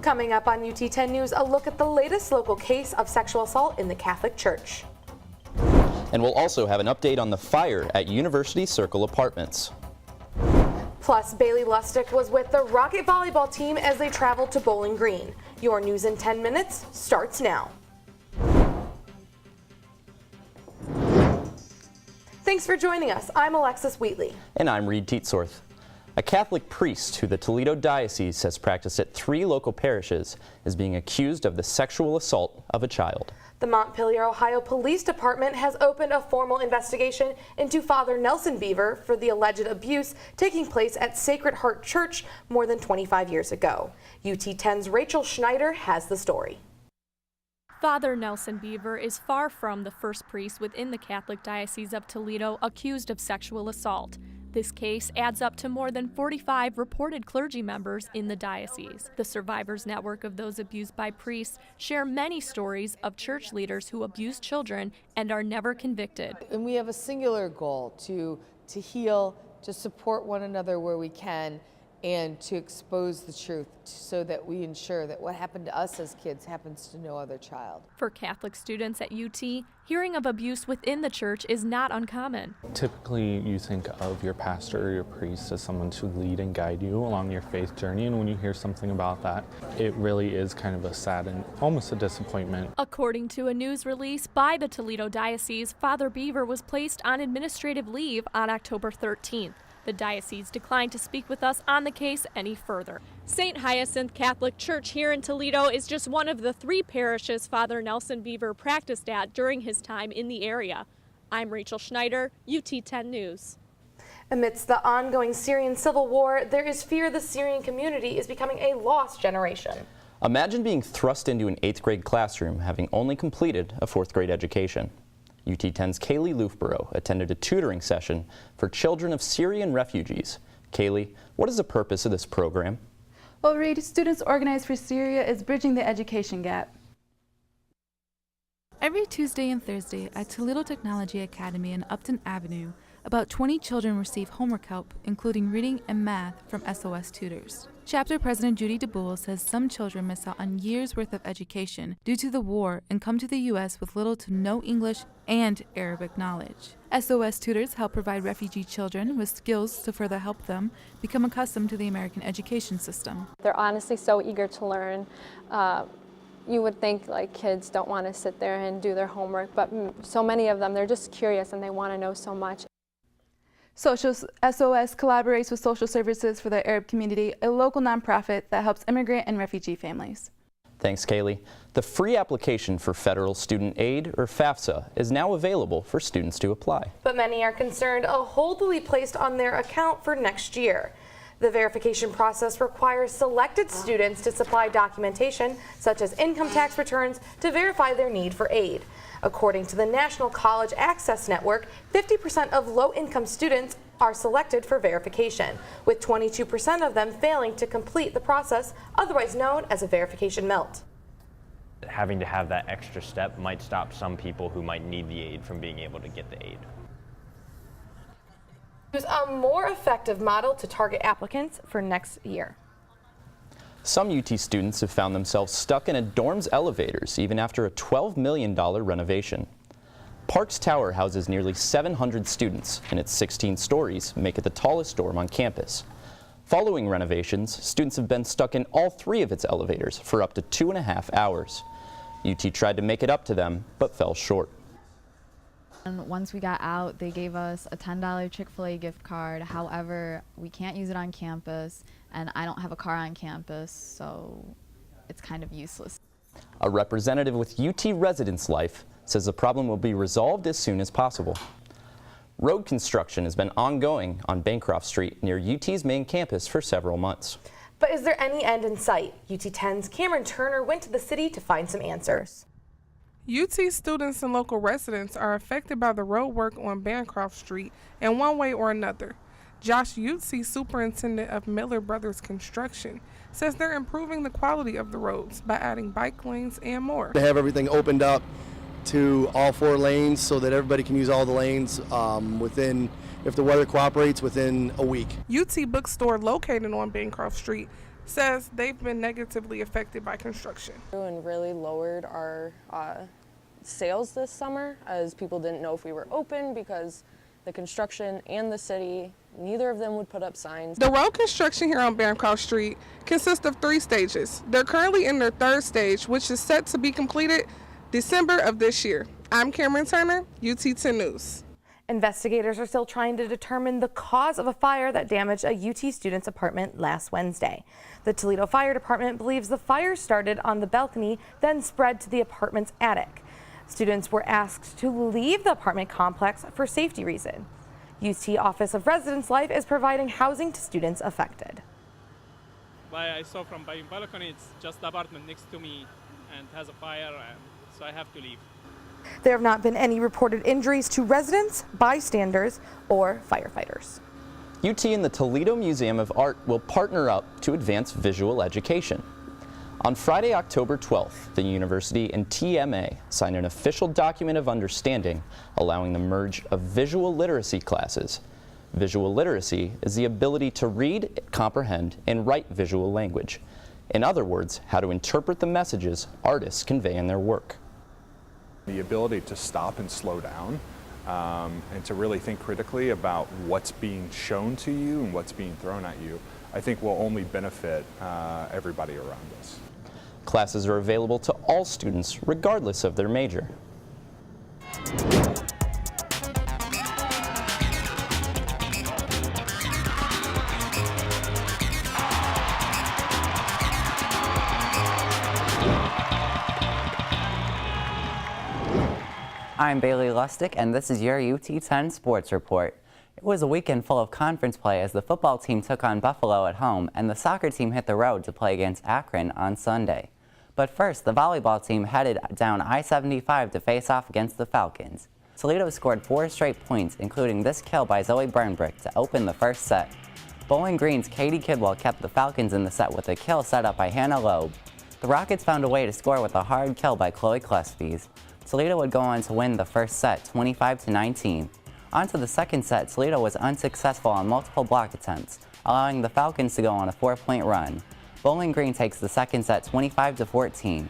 Coming up on UT 10 News, a look at the latest local case of sexual assault in the Catholic Church. And we'll also have an update on the fire at University Circle Apartments. Plus, Bailey Lustig was with the Rocket volleyball team as they traveled to Bowling Green. Your news in 10 minutes starts now. Thanks for joining us. I'm Alexis Wheatley. And I'm Reed Teetsorth. A Catholic priest who the Toledo Diocese has practiced at 3 local parishes is being accused of the sexual assault of a child. The Montpelier, Ohio Police Department has opened a formal investigation into Father Nelson Beaver for the alleged abuse taking place at Sacred Heart Church more than 25 years ago. UT 10's Rachel Schneider has the story. Father Nelson Beaver is far from the first priest within the Catholic Diocese of Toledo accused of sexual assault. This case adds up to more than 45 reported clergy members in the diocese. The survivors network of those abused by priests share many stories of church leaders who abuse children and are never convicted. And we have a singular goal to heal, to support one another where we can, and to expose the truth so that we ensure that what happened to us as kids happens to no other child. For Catholic students at UT, hearing of abuse within the church is not uncommon. Typically, you think of your pastor or your priest as someone to lead and guide you along your faith journey, and when you hear something about that, it really is kind of a sad and almost a disappointment. According to a news release by the Toledo Diocese, Father Beaver was placed on administrative leave on October 13th. The diocese declined to speak with us on the case any further. St. Hyacinth Catholic Church here in Toledo is just one of the 3 parishes Father Nelson Beaver practiced at during his time in the area. I'm Rachel Schneider, UT 10 News. Amidst the ongoing Syrian civil war, there is fear the Syrian community is becoming a lost generation. Imagine being thrust into an 8th grade classroom having only completed a 4th grade education. UT 10's Kaylee Loofborough attended a tutoring session for children of Syrian refugees. Kaylee, what is the purpose of this program? Well, Reed, Students Organized for Syria is bridging the education gap. Every Tuesday and Thursday at Toledo Technology Academy in Upton Avenue, about 20 children receive homework help, including reading and math, from S.O.S tutors. Chapter President Judy DeBoule says some children miss out on years' worth of education due to the war and come to the U.S. with little to no English and Arabic knowledge. S.O.S tutors help provide refugee children with skills to further help them become accustomed to the American education system. They're honestly so eager to learn. You would think like kids don't want to sit there and do their homework, but so many of them, they're just curious and they want to know so much. S.O.S collaborates with Social Services for the Arab Community, a local nonprofit that helps immigrant and refugee families. Thanks, Kaylee. The free application for Federal Student Aid, or FAFSA, is now available for students to apply. But many are concerned a hold will be placed on their account for next year. The verification process requires selected students to supply documentation, such as income tax returns, to verify their need for aid. According to the National College Access Network, 50% of low-income students are selected for verification, with 22% of them failing to complete the process, otherwise known as a verification melt. Having to have that extra step might stop some people who might need the aid from being able to get the aid. Use a more effective model to target applicants for next year. Some UT students have found themselves stuck in a dorm's elevators even after a $12 million renovation. Parks Tower houses nearly 700 students, and its 16 stories make it the tallest dorm on campus. Following renovations, students have been stuck in all 3 of its elevators for up to 2.5 hours. UT tried to make it up to them, but fell short. And once we got out, they gave us a $10 Chick-fil-A gift card. However, we can't use it on campus, and I don't have a car on campus, so it's kind of useless. A representative with UT Residence Life says the problem will be resolved as soon as possible. Road construction has been ongoing on Bancroft Street near UT's main campus for several months. But is there any end in sight? UT 10's Cameron Turner went to the city to find some answers. UT students and local residents are affected by the road work on Bancroft Street in one way or another. Josh Utsi, superintendent of Miller Brothers Construction, says they're improving the quality of the roads by adding bike lanes and more. To have everything opened up to all 4 lanes so that everybody can use all the lanes within, if the weather cooperates, within a week. UT Bookstore, located on Bancroft Street, says they've been negatively affected by construction. And really lowered our sales this summer, as people didn't know if we were open because the construction and the city, neither of them would put up signs. The road construction here on Bancroft Street consists of 3 stages. They're currently in their 3rd stage, which is set to be completed December of this year. I'm Cameron Turner, UT 10 News. Investigators are still trying to determine the cause of a fire that damaged a UT student's apartment last Wednesday. The Toledo Fire Department believes the fire started on the balcony, then spread to the apartment's attic. Students were asked to leave the apartment complex for safety reasons. UT Office of Residence Life is providing housing to students affected. I saw from my balcony, it's just the apartment next to me and has a fire, and so I have to leave. There have not been any reported injuries to residents, bystanders, or firefighters. UT and the Toledo Museum of Art will partner up to advance visual education. On Friday, October 12th, the university and TMA signed an official document of understanding allowing the merge of visual literacy classes. Visual literacy is the ability to read, comprehend, and write visual language. In other words, how to interpret the messages artists convey in their work. The ability to stop and slow down and to really think critically about what's being shown to you and what's being thrown at you, I think will only benefit everybody around us. Classes are available to all students, regardless of their major. I'm Bailey Lustig, and this is your UT 10 Sports Report. It was a weekend full of conference play as the football team took on Buffalo at home and the soccer team hit the road to play against Akron on Sunday. But first, the volleyball team headed down I-75 to face off against the Falcons. Toledo scored 4 straight points, including this kill by Zoe Burnbrick to open the first set. Bowling Green's Katie Kidwell kept the Falcons in the set with a kill set up by Hannah Loeb. The Rockets found a way to score with a hard kill by Chloe Klespies. Toledo would go on to win the first set 25-19. On to the second set, Toledo was unsuccessful on multiple block attempts, allowing the Falcons to go on a 4-point run. Bowling Green takes the second set 25-14.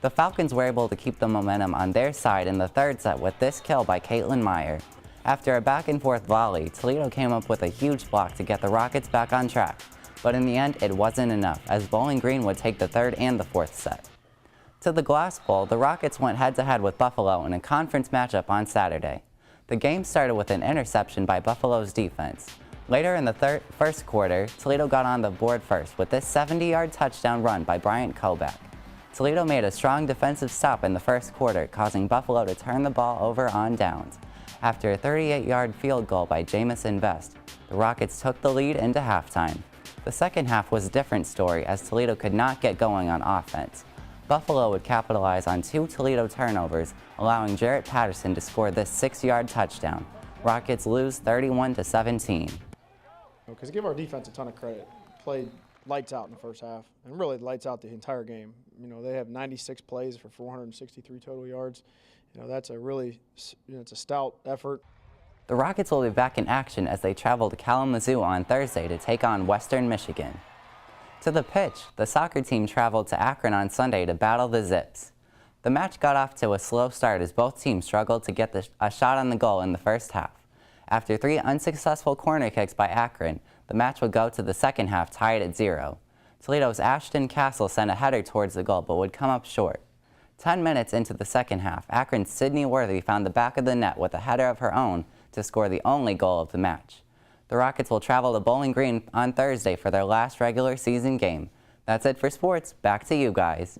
The Falcons were able to keep the momentum on their side in the third set with this kill by Caitlin Meyer. After a back-and-forth volley, Toledo came up with a huge block to get the Rockets back on track, but in the end it wasn't enough as Bowling Green would take the third and the fourth set. To the Glass Bowl, the Rockets went head-to-head with Buffalo in a conference matchup on Saturday. The game started with an interception by Buffalo's defense. Later in the first quarter, Toledo got on the board first with this 70-yard touchdown run by Bryant Koback. Toledo made a strong defensive stop in the first quarter, causing Buffalo to turn the ball over on downs. After a 38-yard field goal by Jamison Best, the Rockets took the lead into halftime. The second half was a different story as Toledo could not get going on offense. Buffalo would capitalize on 2 Toledo turnovers, allowing Jarrett Patterson to score this 6-yard touchdown. Rockets lose 31-17. Because give our defense a ton of credit. Played lights out in the first half, and really lights out the entire game. You know, they have 96 plays for 463 total yards. You know, that's a really, it's a stout effort. The Rockets will be back in action as they travel to Kalamazoo on Thursday to take on Western Michigan. To the pitch, the soccer team traveled to Akron on Sunday to battle the Zips. The match got off to a slow start as both teams struggled to get a shot on the goal in the first half. After 3 unsuccessful corner kicks by Akron, the match would go to the second half tied at 0. Toledo's Ashton Castle sent a header towards the goal but would come up short. 10 minutes into the second half, Akron's Sydney Worthy found the back of the net with a header of her own to score the only goal of the match. The Rockets will travel to Bowling Green on Thursday for their last regular season game. That's it for sports. Back to you guys.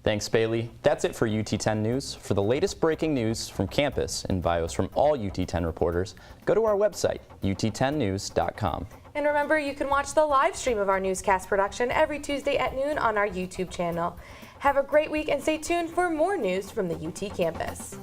Thanks, Bailey. That's it for UT 10 News. For the latest breaking news from campus and bios from all UT 10 reporters, go to our website, ut10news.com. And remember, you can watch the live stream of our newscast production every Tuesday at noon on our YouTube channel. Have a great week and stay tuned for more news from the UT campus.